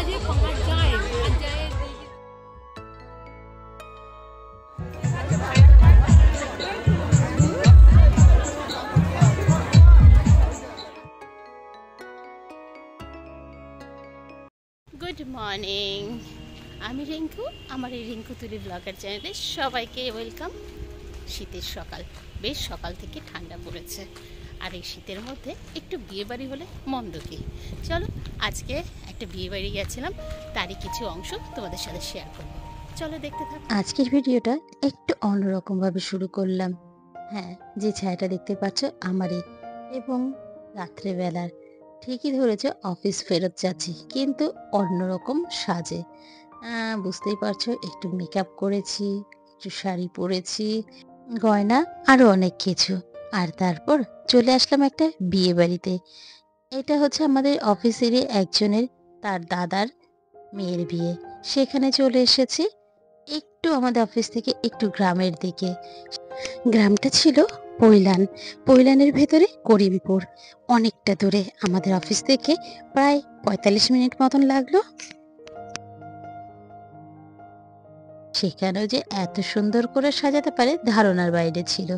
Good morning, আমি রিঙ্কু। আমার এই রিঙ্কু তুলি ব্লগার চ্যানেলে সবাইকে ওয়েলকাম। শীতের সকাল, বেশ সকাল থেকে ঠান্ডা পড়েছে, আর এই শীতের মধ্যে একটু বিয়েবাড়ি হলে মন্দ কি। চলো, আজকে একটা বিয়েবাড়ি গেছিলাম, তারই কিছু অংশ তোমাদের সাথে শেয়ার করব। চলো দেখতে থাকো। আজকের ভিডিওটা একটু অন্যরকমভাবে শুরু করলাম। হ্যাঁ, যে ছায়াটা দেখতে পাচ্ছ আমারই, এবং রাত্রেবেলার। ঠিকই ধরেছে, অফিস ফেরত যাচ্ছি, কিন্তু অন্যরকম সাজে। বুঝতেই পারছো, একটু মেকআপ করেছি, একটু শাড়ি পরেছি, গয়না, আরও অনেক কিছু। আর তারপর চলে আসলাম একটা বিয়ে বাড়িতে। এটা হচ্ছে আমাদের অফিসেরই একজনের, তার দাদার মেয়ের বিয়ে। সেখানে চলে এসেছি একটু আমাদের অফিস থেকে একটু গ্রামের দিকে। গ্রামটা ছিল পৈলান। পৈলানের ভেতরে করিমপুর, অনেকটা দূরে। আমাদের অফিস থেকে প্রায় 45 মিনিট মতন লাগলো। সেখানেও যে এত সুন্দর করে সাজাতে পারে ধারণার বাইরে ছিল।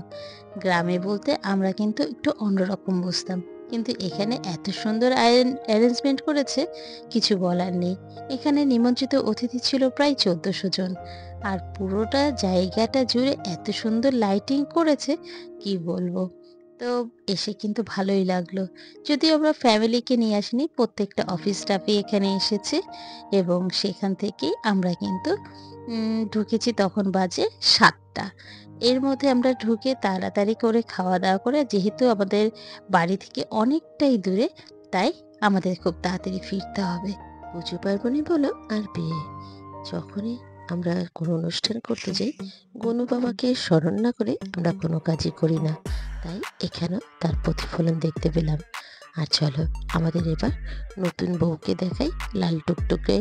গ্রামে বলতে আমরা কিন্তু একটু অন্যরকম বুঝতাম, কিন্তু এখানে এত সুন্দর অ্যারেঞ্জমেন্ট করেছে, কিছু বলার নেই। এখানে নিমন্ত্রিত অতিথি ছিল প্রায় 1400 জন, আর পুরোটা জায়গাটা জুড়ে এত সুন্দর লাইটিং করেছে, কি বলবো। তো এসে কিন্তু ভালোই লাগলো। যদিও আমরা ফ্যামিলিকে নিয়ে আসিনি, প্রত্যেকটা অফিস স্টাফই এখানে এসেছে, এবং সেখান থেকেই আমরা কিন্তু ঢুকেছি। তখন বাজে 7টা। এর মধ্যে আমরা ঢুকে তাড়াতাড়ি করে খাওয়া দাওয়া করে, যেহেতু আমাদের বাড়ি থেকে অনেকটাই দূরে, তাই আমাদের খুব তাড়াতাড়ি ফিরতে হবে। পুজো পার্বণই বলো আর বিয়ে, যখনই আমরা কোনো অনুষ্ঠান করতে যাই, গনু বাবাকে স্মরণ না করে আমরা কোনো কাজই করি না। তাই এখানেও তার প্রতিফলন দেখতে পেলাম। আর চলো, আমাদের এবার নতুন বউকে দেখাই। লাল টুকটুকে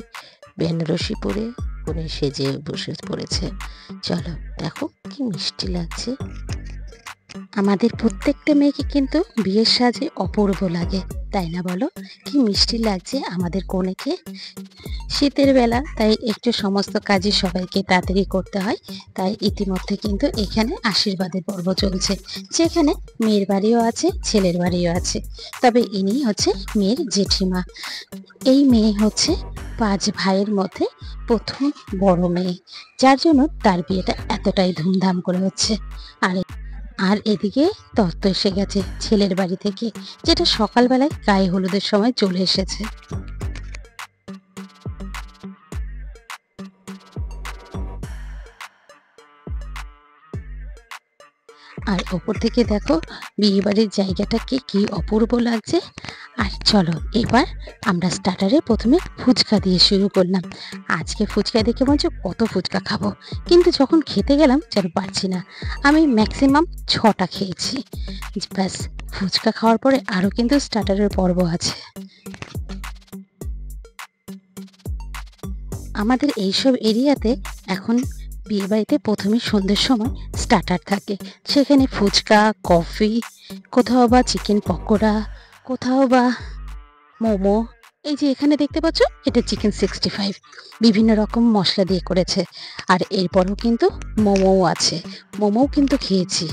বেনারসি পরে কোণে সেজে বসে পড়েছে। চলো দেখো, কি মিষ্টি লাগছে। আমাদের প্রত্যেকটা মেয়েকে কিন্তু বিয়ের সাজে অপূর্ব লাগে, তাই না বলো? কি মিষ্টি লাগছে আমাদের কনেকে। শীতের বেলা, তাই একটু সমস্ত কাজই সবাইকে তাড়াতাড়ি করতে হয়। তাই ইতিমধ্যে কিন্তু এখানে আশীর্বাদের পর্ব চলছে, যেখানে মেয়ের বাড়িও আছে, ছেলের বাড়িও আছে। তবে ইনি হচ্ছে মেয়ের জেঠিমা। এই মেয়ে হচ্ছে 5 ভাইয়ের মধ্যে প্রথম বড় মেয়ে, যার জন্য তার বিয়েটা এতটাই ধুমধাম করে হচ্ছে। আর এদিকে তত্ত্ব এসে গেছে ছেলের বাড়ি থেকে, যেটা সকালবেলায় গায়ে হলুদের সময় চলে এসেছে। আর ওপর থেকে দেখো বিয়ে বাড়ির জায়গাটাকে কি অপূর্ব লাগছে। আর চলো, এবার আমরা স্টার্টারে প্রথমে ফুচকা দিয়ে শুরু করলাম। আজকে ফুচকা দেখে মনে হচ্ছে কত ফুচকা খাবো, কিন্তু যখন খেতে গেলাম যেন পারছি না। আমি ম্যাক্সিমাম 6টা খেয়েছি। ব্যাস, ফুচকা খাওয়ার পরে আরও কিন্তু স্টার্টারের পর্ব আছে। আমাদের এইসব এরিয়াতে এখন বিয়েবাড়িতে প্রথমে সন্ধ্যের সময় স্টার্টার থাকে। সেখানে ফুচকা, কফি, কোথাও বা চিকেন পকোড়া, কোথাও বা মোমো। এই যে এখানে দেখতে পাচ্ছ, এটা চিকেন 65, বিভিন্ন রকম মশলা দিয়ে করেছে। আর এরপরও কিন্তু মোমোও আছে, মোমোও কিন্তু খেয়েছি।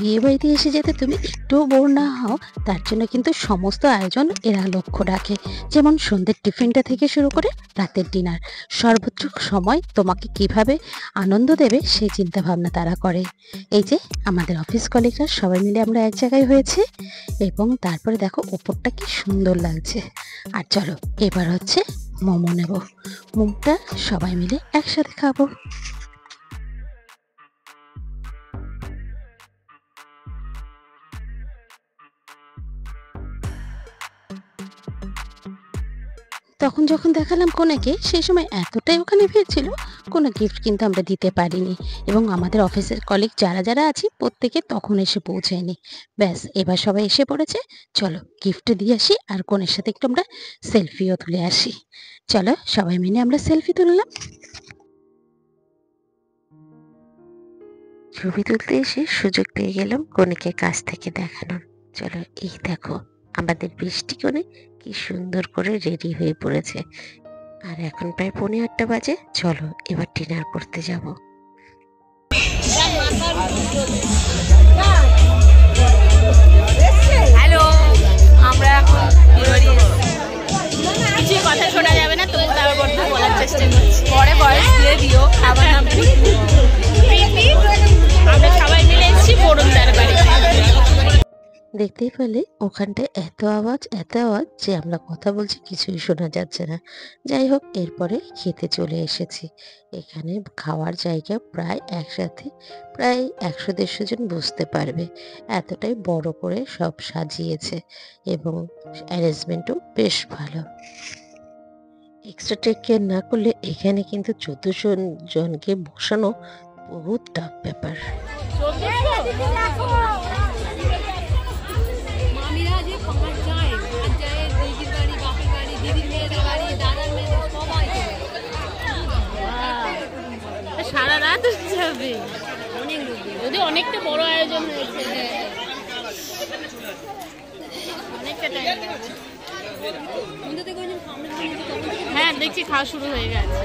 বিয়েবাড়িতে এসে যাতে তুমি একটুও বোর না হও, তার জন্য কিন্তু সমস্ত আয়োজন এরা লক্ষ্য রাখে। যেমন সন্ধ্যের টিফিনটা থেকে শুরু করে রাতের ডিনার, সর্বোচ্চ সময় তোমাকে কিভাবে আনন্দ দেবে সেই চিন্তা ভাবনা তারা করে। এই যে আমাদের অফিস কলিগরা সবাই মিলে আমরা এক জায়গায় হয়েছে, এবং তারপরে দেখো ওপরটা কি সুন্দর লাগছে। আর চলো, এবার হচ্ছে মোমো নেব। মোমোটা সবাই মিলে একসাথে খাবো। তখন যখন দেখালাম কনেকে, সেই সময় এতটাই ওখানে ভিড় ছিল, কোনো গিফট কিন্তু আমরা দিতে পারিনি। এবং আমাদের অফিসের কলিগ যারা যারা আছি, প্রত্যেকে তখন এসে পৌঁছায়নি। ব্যাস, এবার সবাই এসে পড়েছে। চলো গিফট দিয়ে আসি, আর কনের সাথে একটু আমরা সেলফিও তুলে আসি। চলো, সবাই মিলে আমরা সেলফি তুললাম। ছবি তুলতে এসে সুযোগ পেয়ে গেলাম কনেকে কাছ থেকে দেখানোর। চলো, এই দেখো আমাদের বৃষ্টি করে কি সুন্দর করে রেডি হয়ে পড়েছে। আর এখন প্রায় 8:45 বাজে। চলো এবার ডিনার করতে যাব। হ্যালো, আমরা এখন কিছু কথা শোনা যাবে না, তবু তার মধ্যে বলার চেষ্টা করছি। পরে বয়স দিয়ে দিও। আমার নাম প্রীতি। আমরা সবাই মিলে এসেছি বরুণদার বাড়িতে। দেখতেই পেলে ওখানটায় এত আওয়াজ যে আমরা কথা বলছি কিছুই শোনা যাচ্ছে না। যাই হোক, এরপরে খেতে চলে এসেছি। এখানে খাওয়ার জায়গা প্রায় একসাথে প্রায় 100-150 জন বসতে পারবে, এতটাই বড় করে সব সাজিয়েছে এবং অ্যারেঞ্জমেন্টও বেশ ভালো। এক্সট্রা টেক কেয়ার না করলে এখানে কিন্তু 14 জনকে বসানো বহুত টাফ ব্যাপার। মামিরা যে 5 যায়, 5 যায় দিদির বাড়ি, বাপের বাড়ি, দিদির মেয়েদের বাড়ি, দাদার মেয়েদের সবাই যায়। সারা রাত যাবে, অনেক লোক যদি অনেকটা বড় আয়োজন হয়েছে, অনেকটা টাইম লাগছে। মধ্যে থেকে ওই সামনে হ্যাঁ, দেখছি খাওয়া শুরু হয়ে গেছে।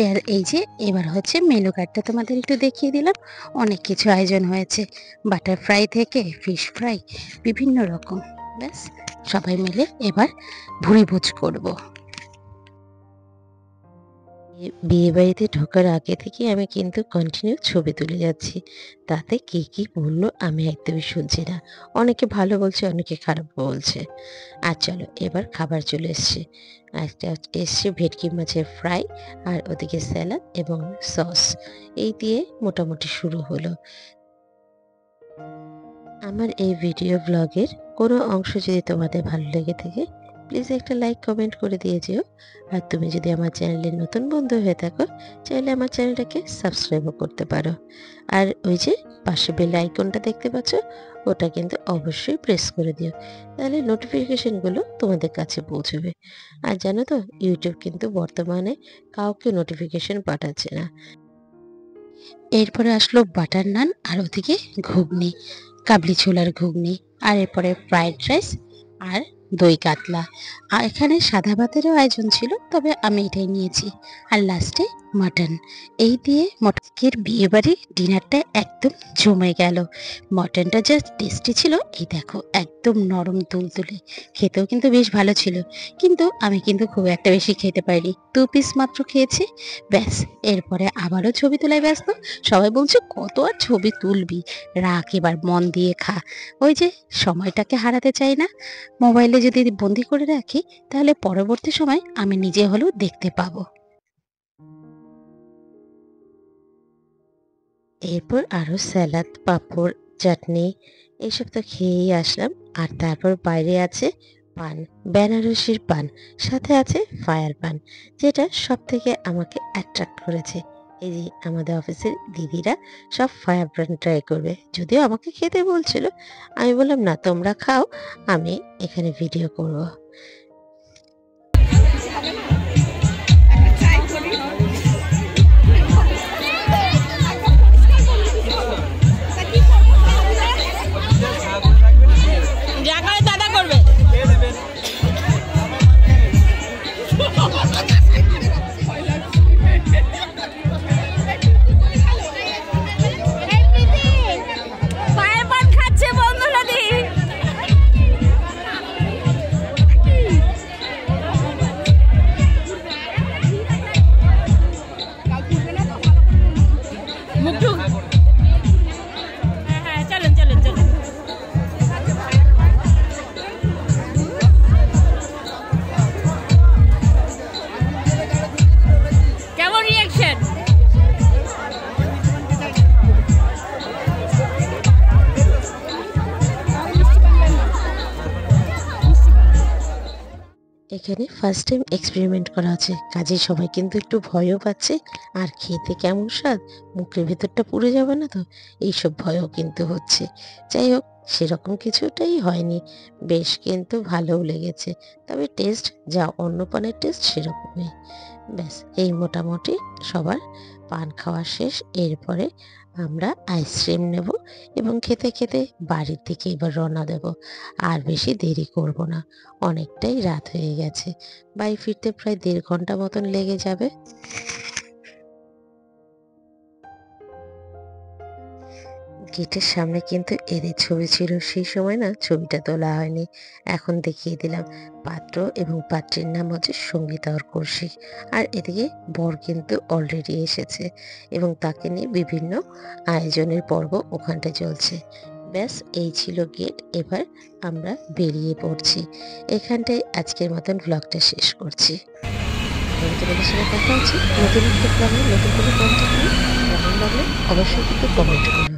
আর এই যে এবার হচ্ছে মেনু কার্ডটা তোমাদের একটু দেখিয়ে দিলাম। অনেক কিছু আয়োজন হয়েছে, বাটার ফ্রাই থেকে ফিশ ফ্রাই, বিভিন্ন রকম। ব্যাস, সবাই মিলে এবার ভুরিভোজ করব। বিয়ে বাড়িতে ঢোকার আগে থেকে আমি কিন্তু কন্টিনিউ ছবি তুলে যাচ্ছি। তাতে কি কি বললো আমি একদমই শুনছি না। অনেকে ভালো বলছে, অনেকে খারাপ বলছে। আর চলো এবার খাবার চলে এসছে। একটা এসছে ভেটকি মাছের ফ্রাই, আর ওদিকে স্যালাড এবং সস। এই দিয়ে মোটামুটি শুরু হলো। আমার এই ভিডিও ব্লগের কোনো অংশ যদি তোমাদের ভালো লেগে থাকে, প্লিজ একটা লাইক কমেন্ট করে দিয়ে যেও। আর তুমি যদি আমার চ্যানেলের নতুন বন্ধু হয়ে থাকো, চাইলে আমার চ্যানেলটাকে সাবস্ক্রাইবও করতে পারো। আর ওই যে পাশে বেল আইকনটা দেখতে পাচ্ছ, ওটা কিন্তু অবশ্যই প্রেস করে দিও, তাহলে নোটিফিকেশনগুলো তোমাদের কাছে পৌঁছবে। আর জানো তো, ইউটিউব কিন্তু বর্তমানে কাউকে নোটিফিকেশন পাঠাচ্ছে না। এরপরে আসলো বাটার নান, আর ওদিকে ঘুগনি, কাবলি ছোলার ঘুগনি, আর এরপরে ফ্রাইড রাইস আর দই কাতলা। আর এখানে সাদা ভাতেরও আয়োজন ছিল, তবে আমি এটাই নিয়েছি। আর লাস্টে মাটন। এই দিয়ে মটকের বিয়ে বাড়ির ডিনারটা একদম জমে গেল। মটনটা জাস্ট টেস্টি ছিল। এই দেখো, একদম নরম তুলতুলে, খেতেও কিন্তু বেশ ভালো ছিল। কিন্তু আমি কিন্তু খুব একটা বেশি খেতে পারিনি, 2 পিস মাত্র খেয়েছি। ব্যাস, এরপরে আবারও ছবি তোলায় ব্যস্ত। সবাই বলছে কত আর ছবি তুলবি, রাখ এবার মন দিয়ে খা। ওই যে সময়টাকে হারাতে চাই না, মোবাইলে যদি বন্দি করে রাখি তাহলে পরবর্তী সময় আমি নিজে হলেও দেখতে পাবো। এরপর আরো স্যালাড, পাঁপড়, চাটনি এইসব তো খেয়েই আসলাম। আর তারপর বাইরে আছে পান, বেনারসির পান, সাথে আছে ফায়ার পান, যেটা সব থেকে আমাকে অ্যাট্রাক্ট করেছে। এই যে আমাদের অফিসের দিদিরা সব ফায়ার পান ট্রাই করবে, যদিও আমাকে খেতে বলছিল। আমি বললাম না, তোমরা খাও, আমি এখানে ভিডিও করব। যা করে দাদা করবে। পায়ের পান খাচ্ছে বন্ধুরা দি। মুখটুক। হ্যাঁ, চলেন চলেন চলেন। কেমন রিয়াকশন? এখানে ফার্স্ট টাইম এক্সপেরিমেন্ট করা হচ্ছে, কাজে সবাই কিন্তু একটু ভয়ও পাচ্ছে। আর খেতে কেমন স্বাদ, মুখের ভেতরটা পুড়ে যাবে না তো, এইসব ভয়ও কিন্তু হচ্ছে। যাই হোক, সেরকম কিছুটাই হয়নি, বেশ কিন্তু ভালোও লেগেছে। তবে টেস্ট যা অন্য পানের টেস্ট সেরকমই। ব্যাস, এই মোটামুটি সবার পান খাওয়া শেষ। এরপরে আমরা আইসক্রিম নেব এবং খেতে খেতে বাড়ির দিকে এবার রওনা দেব। আর বেশি দেরি করব না, অনেকটাই রাত হয়ে গেছে। বাড়ি ফিরতে প্রায় 1.5 ঘন্টা মতন লেগে যাবে। গেটের সামনে কিন্তু এদের ছবি ছিল, সেই সময় না ছবিটা তোলা হয়নি, এখন দেখিয়ে দিলাম। পাত্র এবং পাত্রীর নাম হচ্ছে সঙ্গীতা আর কৌশিক। আর এদিকে বর কিন্তু অলরেডি এসেছে এবং তাকে নিয়ে বিভিন্ন আয়োজনের পর্ব ওখানটায় চলছে। ব্যাস এই ছিল গেট। এবার আমরা বেরিয়ে পড়ছি। এখানটায় আজকের মতন ব্লগটা শেষ করছি। তোমাদের সঙ্গে কথা হচ্ছে নতুন একটা ব্লগে, নতুন কোনো কন্টেন্ট নিয়ে। কেমন লাগলে অবশ্যই কিন্তু কমেন্ট করো।